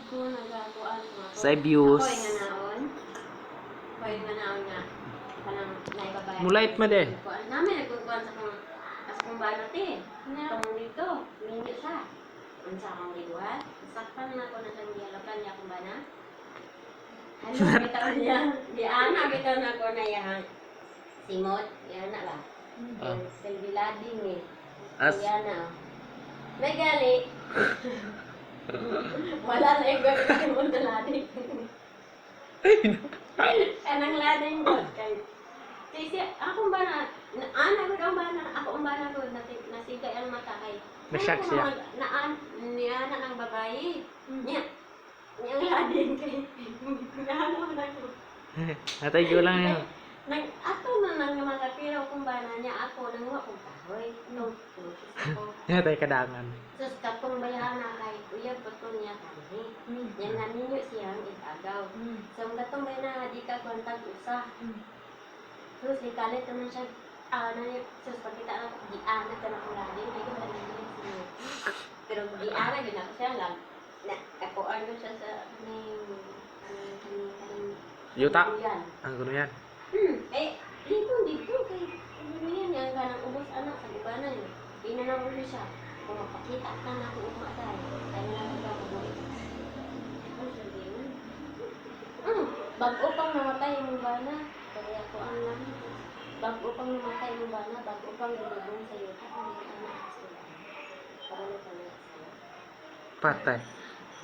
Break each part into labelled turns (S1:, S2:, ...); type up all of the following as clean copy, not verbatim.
S1: ko nagakuan ko.
S2: Sa views.
S1: Ako yung naon. Ako yung naon nga. Kanang naibabayan.
S2: Mulait mo de.
S1: Namin nagkukuan sa kong balot eh. Kamong dito. Minyo sa. Unsa akong liwat. Sakpan na ako na sa niyalapan niya kung bana. Ano, bitaw niya. Di ana, bitaw na ako na yang simot. Yan na ba? Silbilading eh. Yan na. May gali. Wala na yung gagawin mo na lading. Anang lading ko. Kasi akong bana, anak ko daw bana, ako ang bana ko, nasigay ang mata kay.
S2: Nasyak siya.
S1: Niya na ng babae. Niya. Niyang lading kay. Nahalo na ko.
S2: Natay ko lang yun.
S1: Ato na nang matapiraw kung bana niya ako nang wa kong kahoy. No.
S2: Natay kadangan.
S1: Sus katong bayahan na kay uyab pato niya kani. Yan na ninyo siyang itagaw. So ang katong bayahan na di ka kontag usa. Sus di kalit naman siya sus pagkita na di ana ka na kung lading kay ko na niya. Pero di ana gid na siya lang. Na ako ano siya sa
S2: Yuta. Ang guno yan.
S1: Dito kay ano yan yung ganang ubos anak sa ibanan yun. Inanaw ko siya. Kung mapakita ka na ako umatay, tayo na lang ako mo. Bago pang namatay yung bana, kaya ako ang lang. Bago pang namatay yung bana, bago pang gulubong sa iyo. Ako yung anak sila. Para na pala sila.
S2: Patay.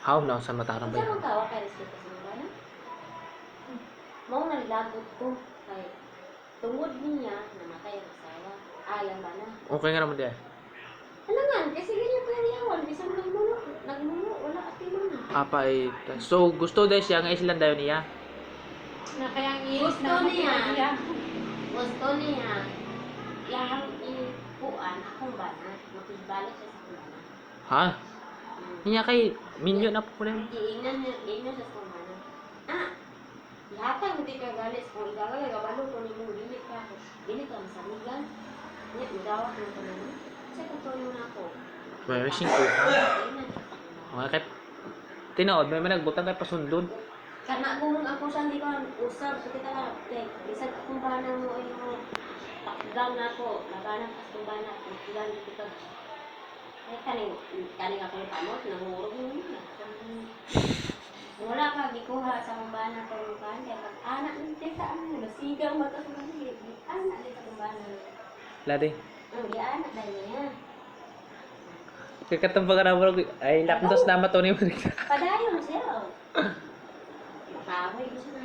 S2: How na sa matarang ba
S1: Saan
S2: yan?
S1: mong tawa kay respeto sa mga bana? Mau nalagot ko kay tungod niya namatay ang asawa. Alam ba na?
S2: Okay nga naman diyan.
S1: Ano nga, kasi ganyan ko yung yawan. Bisang nagmuno, wala ati mo na.
S2: Apa ito. So gusto dahil siya nga island dayon niya.
S3: Na kayang iis
S1: Gusto
S3: na
S1: niya. Gusto niya. Yang ipuan, akong bana. Makigbalik siya sa akong bana.
S2: Ha? Niya kay minyo na po lang.
S1: Iingnan siya sa akong bana. Yata hindi ka galit kung igagay, gabalo ko ni mo, dili ka ako. Dili ka masamigan. Niya, udawat mo ko na mo. Kasi kontrolin mo na ako.
S2: May machine ko. Mga kay tinood may nagbutang kay pasundod.
S1: Karena kung ako siya hindi ko usap, so kita lang, isang akong bana mo ay mo, takdang na ako, labanan ka sa akong bana, takdang dito ka. Ay, kaning ako yung pamot, nangurog mo na. Wala ka, gikuha sa akong bana ko yung kan, kaya pag anak nito sa ano, nasigaw mata sa mga higit, anak nito sa akong bana.
S2: Ladi.
S1: Di anak dahil niya.
S2: Kakatambang ka naman ay lakdos na mato ni mo.
S1: Padayon siya. Makahoy ko siya na.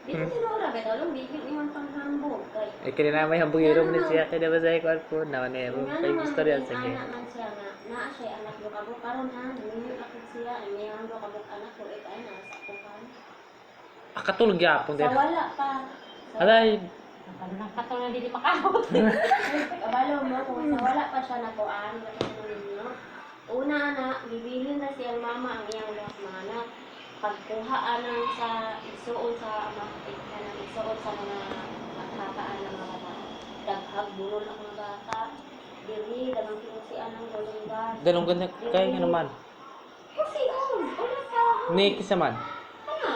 S1: Dito tinura, beto lang, bigyan niyo panghambog.
S2: Ay kini na may hambugiro mo siya kay dapat sa ikon po na ne kay istorya sige.
S1: Anak man siya nga, naa siya anak do kabuk karon ha, ninyo akit siya, may ang do kabuk anak ko ay na sa kukan.
S2: Akatulog gyapon
S1: Sa
S2: din.
S1: wala pa.
S2: Alay.
S3: Nang katulad hindi makahot.
S1: Kabalo mo kung sa wala pa siya nakuan, ninyo. Una na, bibilin na siyang mama ang iyang mga anak. Pagkuhaan ng sa isuon sa isuon sa mga kataan ng mga bata. Daghag bulol ang mga bata. Diri, dagang kinusian ng dolonggan.
S2: Ganun ganda kay nga naman.
S1: Kasi wala sa
S2: Ni kisaman.
S1: ano?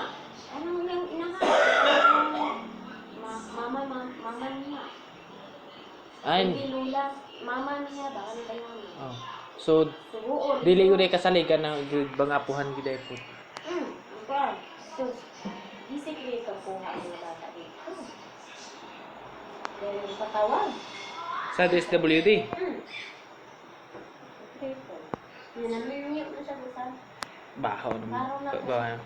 S1: Anong yung inahan? Mama niya.
S2: Ay.
S1: Hindi lula. Mama niya, baka nila yung
S2: Oh. So
S1: subuon.
S2: dili ko day kasaligan ng bangapuhan giday po.
S1: Okay. So, basically, ito po nga yung bata dito. Dahil yung patawag.
S2: Sa DSWD.
S1: Okay po. Nanamimiyok na siya busan.
S2: Baho naman.
S1: Parang na
S2: Baho.